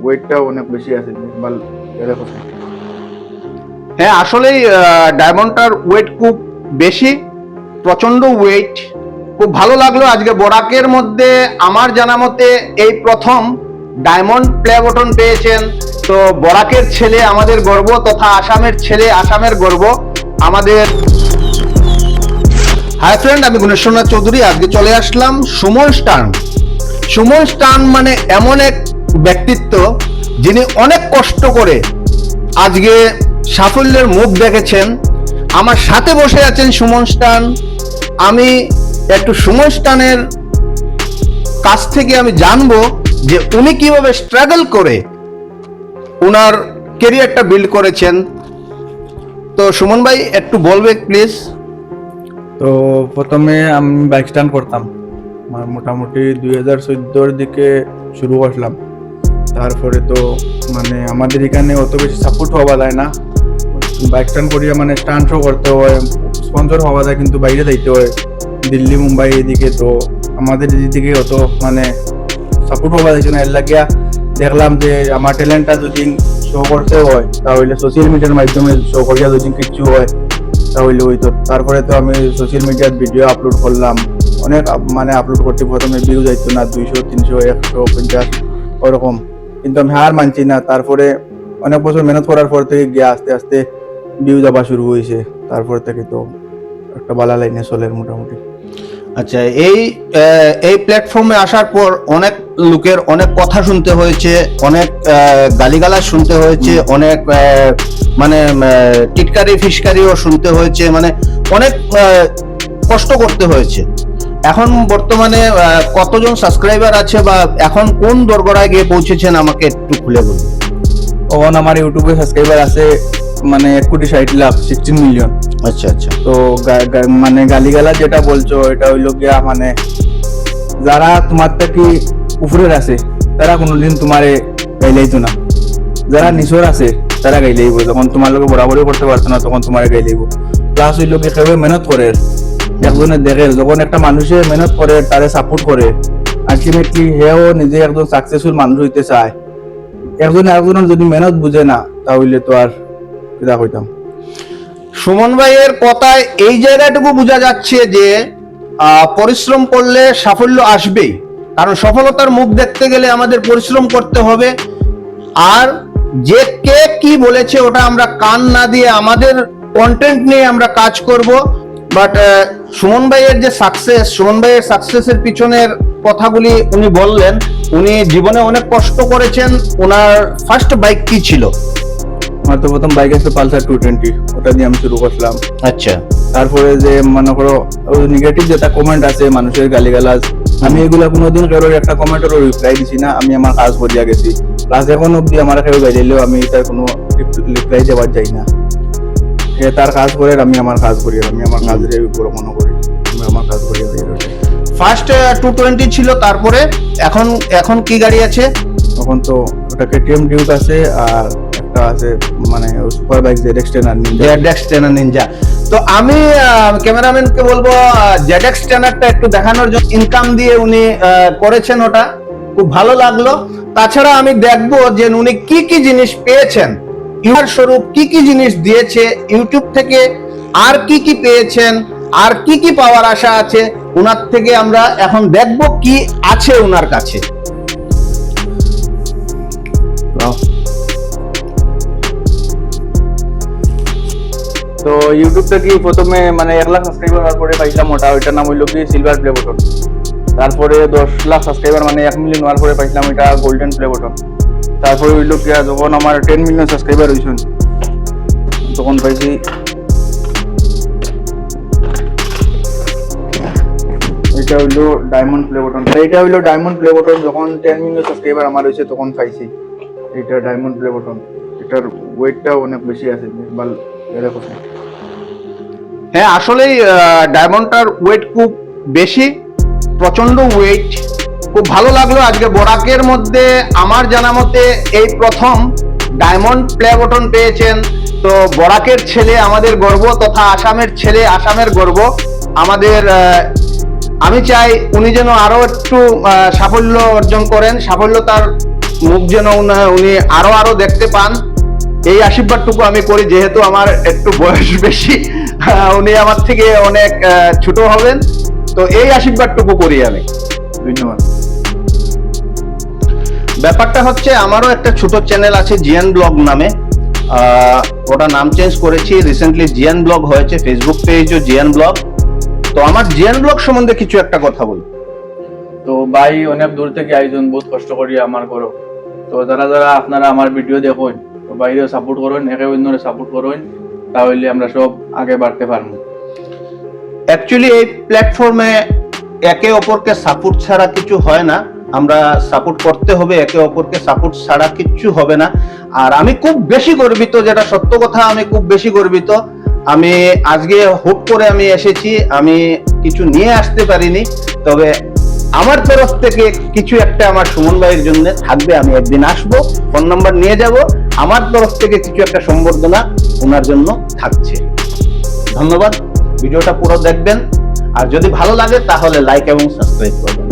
ওয়েটটাও অনেক বেশি আছে দেখো। হ্যাঁ, আসলেই ডায়মন্ডটার ওয়েট খুব বেশি, প্রচন্ড ওয়েট। খুব ভালো লাগলো। আজকে বরাকের মধ্যে আমার জানা মতে এই প্রথম ডায়মন্ড প্লে বাটন পেয়েছেন। তো বরাকের ছেলে আমাদের গর্ব, তথা আসামের ছেলে আসামের গর্ব আমাদের। হাই ফ্রেন্ড, আমি গুণেশ্বরনাথ চৌধুরী। আজকে চলে আসলাম সুমন স্টান। সুমন স্টান মানে এমন এক ব্যক্তিত্ব যিনি অনেক কষ্ট করে আজকে সাফল্যের মুখ দেখেছেন। আমার সাথে বসে আছেন সুমন স্টান। আমি একটু সুমন স্টানের কাছ থেকে আমি জানবো যে উনি কিভাবে স্ট্রাগল করে উনার ক্যারিয়ারটা বিল্ড করেছেন। তো সুমন ভাই একটু বলবে প্লিজ। তো প্রথমে আমি বাইক স্টান্ট করতাম, মোটামুটি 2014-র দিকে শুরু করলাম। তারপরে তো মানে আমাদের এখানে অত বেশি সাপোর্ট হওয়া যায় না। বাইক স্টান্ট করিয়া মানে স্টান্টও করতে হয়, স্পন্সর হওয়া যায়, কিন্তু বাইরে যাইতে হয় দিল্লি মুম্বাই এদিকে। তো আমাদের এদিকে অত মানে সাপোর্ট হওয়া যাচ্ছে না। এর লাগিয়া দেখলাম যে আমার ট্যালেন্টটা যদি শো করতে হয় তাহলে সোশ্যাল মিডিয়ার মাধ্যমে শো করিয়া যদি কিছু হয় তাহলে হইতো। তারপরে তো আমি সোশ্যাল মিডিয়ার ভিডিও আপলোড করলাম। অনেক মানে আপলোড করতে প্রথমে ভিউ যাইতো না, 200, 300, 150 ওরকম, কিন্তু আমি হার মানছি না। তারপরে অনেক বছর মেহনত করার পর থেকে গিয়ে আস্তে আস্তে ভিউ যাওয়া শুরু হয়েছে। তারপর থেকে তো একটা ভালো লাইনে চলে মোটামুটি। আচ্ছা, এই প্ল্যাটফর্মে আসার পর অনেক লোকের অনেক কথা শুনতে হয়েছে, অনেক গালিগালাজ শুনতে হয়েছে, অনেক মানে টিটকারি ফিসকারিও শুনতে হয়েছে, মানে অনেক কষ্ট করতে হয়েছে। এখন বর্তমানে কতজন সাবস্ক্রাইবার আছে বা এখন কোন দরগড়ায় গিয়ে পৌঁছেছেন আমাকে একটু খুলে বলুন। এখন আমার ইউটিউবে সাবস্ক্রাইবার আছে মানে 1,60,00,000, 16 মিলিয়ন। আচ্ছা আচ্ছা। তো মানে গালিগালা যেটা বলছো এটা হইলো গিয়া মানে যারা তোমার থেকে উপরের আছে তারা কোনোদিন তোমারে গাইলাইতো না, যারা নিচর আছে তারা গাইলাইব। যখন তোমার লোক বরাবরই করতে পারতো না তখন তোমারে গাইলাইব। প্লাস হইলো কি কেউ মেহনত করে, একজনে দেখে যখন একটা মানুষে মেহনত করে তারে সাপোর্ট করে, আলটিমেটলি হেও নিজে একজন সাকসেসফুল মানুষ হইতে চায়। একজনের যদি মেহনত বুঝে না তাহলে তো আর কিরা কইতাম। সুমন ভাইয়ের কথায় এই জায়গাটুকু বোঝা যাচ্ছে যে পরিশ্রম করলে সাফল্য আসবেই, কারণ সফলতার মুখ দেখতে গেলে আমাদের পরিশ্রম করতে হবে। আর যে কে কি বলেছে ওটা আমরা কান না দিয়ে আমাদের কন্টেন্ট নিয়ে আমরা কাজ করব। বাট সুমন ভাইয়ের যে সাকসেস, সুমন ভাইয়ের সাকসেসের পিছনের কথাগুলি উনি বললেন। উনি জীবনে অনেক কষ্ট করেছেন। ওনার ফার্স্ট বাইক কি ছিল? আমার তো প্রথম বাইক আছে পালসার 220, ওটা দিয়ে আমি শুরু করলাম। আচ্ছা। তারপরে যে মনে করো নেগেটিভ যেটা কমেন্ট আছে মানুষের গালিগালাজ, আমি এগুলা কোনোদিন কারোর একটা কমেন্টেরও রিপ্লাই দিছি না। আমি আমার কাজ করিয়া গেছি। প্লাস এখন অব্দি আমার কেউ গাইলেও আমি এটার কোনো রিপ্লাই দেওয়ার যাই না। সে তার কাজ করে, আমি আমার কাজ করি, আমি আমার কাজের উপর মনে করি, আমি আমার কাজ করি। ফার্স্ট 220 ছিল, তারপরে এখন কি গাড়ি আছে? তখন তো ওটা কেটিএম ডিউক আছে, আর একটা আছে মানে সুপার বাইক ZX নিনজা। তো আমি ক্যামেরাম্যানকে বলবো ZX টা একটু দেখানোর জন্য। ইনকাম দিয়ে উনি করেছেন, ওটা খুব ভালো লাগলো। তাছাড়া আমি দেখবো যে উনি কি কি জিনিস পেয়েছেন, ইউর স্বরূপ কি কি জিনিস দিয়েছে ইউটিউব থেকে, আর কি কি পেয়েছেন, আর কি কি পাওয়ার আশা আছে উনার থেকে। আমরা এখন দেখব কি আছে উনার কাছে। তো ইউটিউব থেকে প্রথমে মানে 1 লাখ সাবস্ক্রাইবার হওয়ার পরে পাইছিলাম ওইটার নাম হইলো কি সিলভার প্লে বাটন। তারপরে 10 লাখ সাবস্ক্রাইবার মানে 1 মিলিয়ন হওয়ার পরে পাইছিলাম এটা গোল্ডেন প্লে বাটন। তারপরে হইলো কি যখন আমার 10 মিলিয়ন সাবস্ক্রাইবার হয়েছেন তখন পাইছি এটা হইলো ডায়মন্ড প্লে বাটন। এটা হইলো ডায়মন্ড প্লে বাটন। যখন 10 মিলিয়ন সাবস্ক্রাইবার আমার হয়েছে তখন পাইছি এটা ডায়মন্ড প্লে বাটন। এটার ওয়েটটাও অনেক বেশি আছে, দেখো। হ্যাঁ, আসলেই ডায়মন্ডটার ওয়েট খুব বেশি, প্রচন্ড ওয়েট। খুব ভালো লাগলো। আজকে বরাকের মধ্যে আমার জানা মতে এই প্রথম ডায়মন্ড প্লে বাটন পেয়েছেন। তো বরাকের ছেলে আমাদের গর্ব, তথা আসামের ছেলে আসামের গর্ব আমাদের। আমি চাই উনি যেন আরো একটু সাফল্য অর্জন করেন, সাফল্য তার মুখ যেন উনি আরো দেখতে পান, এই আশীর্বাদটুকু আমি করি। যেহেতু আমার একটু বয়স বেশি, উনি আমার থেকে অনেক ছোট হবেন, তো এই আশীর্বাদটুকু করি আমি। ধন্যবাদ। ব্যাপারটা হচ্ছে আমারও একটা ছোট চ্যানেল আছে জিয়ান ব্লগ নামে, ওটা নাম চেঞ্জ করেছি রিসেন্টলি, জিয়ান ব্লগ হয়েছে, ফেসবুক পেজও জিয়ান ব্লগ। তো আমার জিয়ান ব্লগ সম্বন্ধে কিছু একটা কথা বলি। তো ভাই অনেক দূর থেকে আয়োজন, বহুত কষ্ট করি আমার করো। তো যারা যারা আপনারা আমার ভিডিও দেখুন, তো বাইরেও সাপোর্ট করুন, একে অন্যরে সাপোর্ট করুন, তাহলে আমরা সব আগে বাড়তে পারবো। অ্যাকচুয়ালি এই প্ল্যাটফর্মে একে অপরকে সাপোর্ট ছাড়া কিছু হয় না, আমরা সাপোর্ট করতে হবে, একে অপরকে সাপোর্ট ছাড়া কিচ্ছু হবে না। আর আমি খুব বেশি গর্বিত, যেটা সত্য কথা, আমি খুব বেশি গর্বিত। আমি আজকে হুট করে আমি এসেছি, আমি কিছু নিয়ে আসতে পারিনি, তবে আমার তরফ থেকে কিছু একটা আমার সুমন ভাইয়ের জন্য থাকবে। আমি একদিন আসবো, ফোন নাম্বার নিয়ে যাব, আমার তরফ থেকে কিছু একটা সম্বর্ধনা ওনার জন্য থাকছে। ধন্যবাদ, ভিডিওটা পুরো দেখবেন, আর যদি ভালো লাগে তাহলে লাইক এবং সাবস্ক্রাইব করবেন।